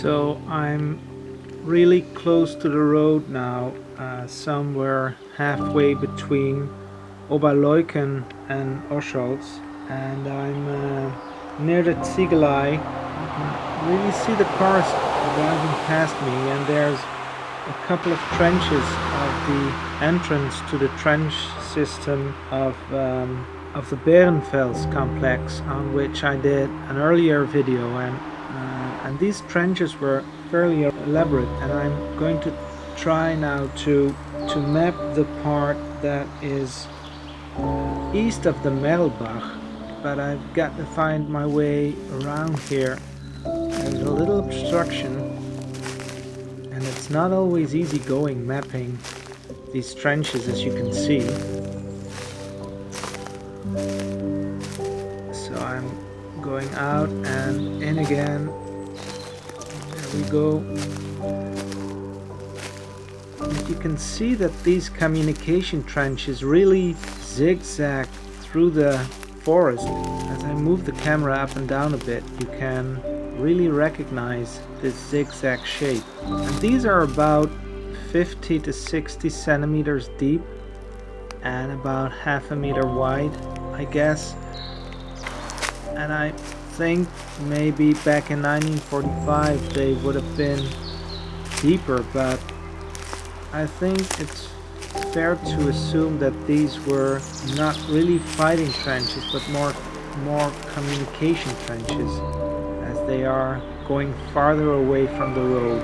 So I'm really close to the road now, somewhere halfway between Oberleuthen and Orscholz, and I'm near the Ziegelei. You can really see the cars driving past me, and there's a couple of trenches of the entrance to the trench system of the Bärenfels complex, on which I did an earlier video, and these trenches were fairly elaborate, and I'm going to try now to map the part that is east of the Merlbach, but I've got to find my way around here. There's a little obstruction, and it's not always easy going mapping these trenches, as you can see. So I'm going out and in again. There we go. And you can see that these communication trenches really zigzag through the forest. As I move the camera up and down a bit, you can really recognize this zigzag shape. And these are about 50 to 60 centimeters deep and about half a meter wide, I guess. And I think maybe back in 1945 they would have been deeper, but I think it's fair to assume that these were not really fighting trenches, but more communication trenches, as they are going farther away from the road.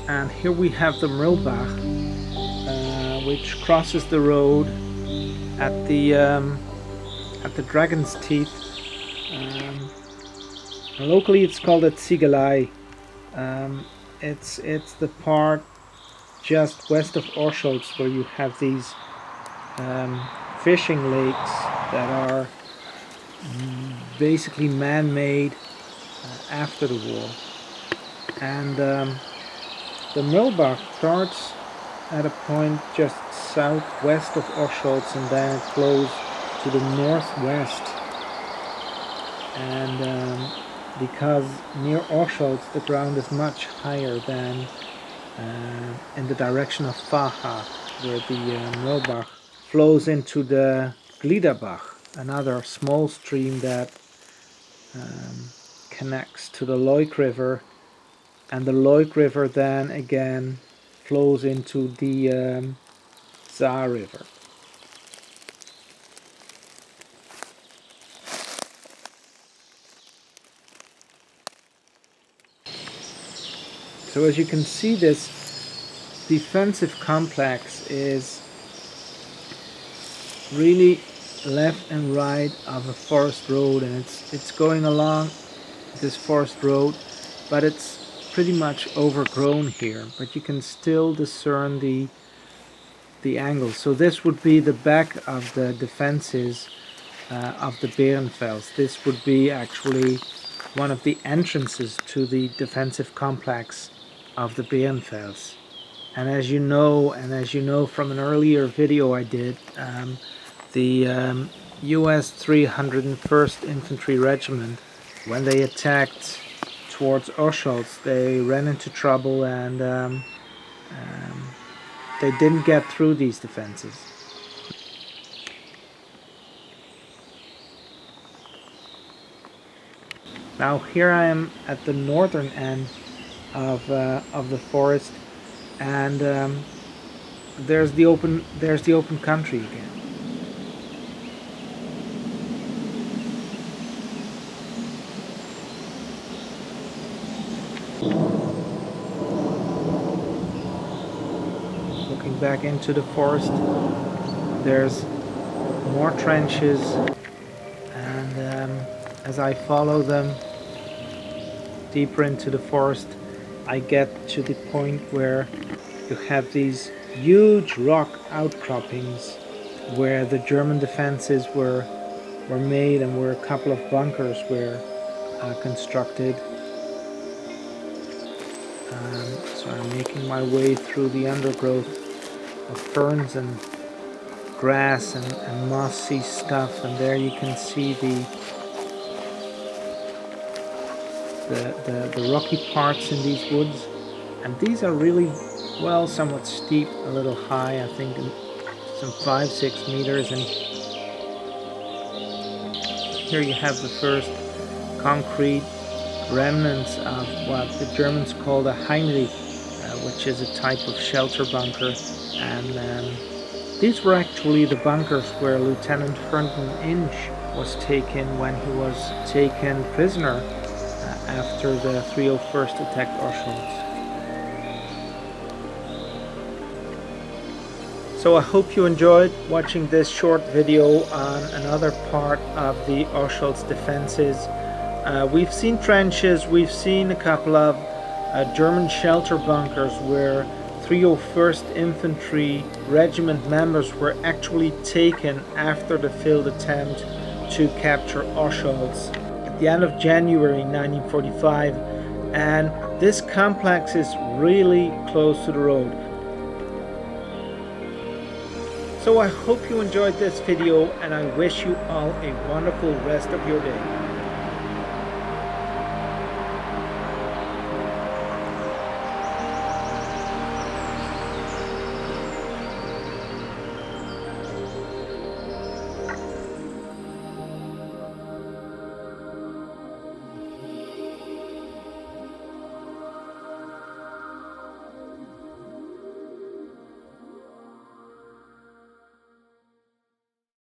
And here we have the Merlbach, which crosses the road at the Dragon's Teeth. Locally, it's called a Ziegelei. It's the part just west of Orscholz where you have these fishing lakes that are basically man-made after the war, and the Merlbach starts at a point just southwest of Orscholz and then it flows to the northwest. And because near Orscholz the ground is much higher than in the direction of Faha, where the Merlbach flows into the Gliederbach, another small stream that connects to the Leuk River. And the Leuk River then again flows into the Saar River. So as you can see, this defensive complex is really left and right of a forest road, and it's going along this forest road, but it's pretty much overgrown here, but you can still discern the angle. So this would be the back of the defenses of the Bärenfels. This would be actually one of the entrances to the defensive complex of the Bärenfels. And as you know from an earlier video I did, the US 301st Infantry Regiment, when they attacked towards Orscholz, they ran into trouble, and they didn't get through these defenses. Now here I am at the northern end of the forest, and there's the open country again. Looking back into the forest, there's more trenches, and as I follow them deeper into the forest, I get to the point where you have these huge rock outcroppings where the German defenses were were made and where a couple of bunkers were constructed. So I'm making my way through the undergrowth of ferns and grass and mossy stuff, and there you can see the rocky parts in these woods, and these are really, well, somewhat steep, a little high, I think some 5-6 meters, and here you have the first concrete remnants of what the Germans called a Heinrich, which is a type of shelter bunker, and these were actually the bunkers where Lieutenant Herndon Inch was taken when he was taken prisoner after the 301st attacked Orscholz. So I hope you enjoyed watching this short video on another part of the Orscholz defenses. We've seen trenches, we've seen a couple of German shelter bunkers where 301st Infantry Regiment members were actually taken after the failed attempt to capture Orscholz at the end of January 1945, and this complex is really close to the road. So I hope you enjoyed this video, and I wish you all a wonderful rest of your day.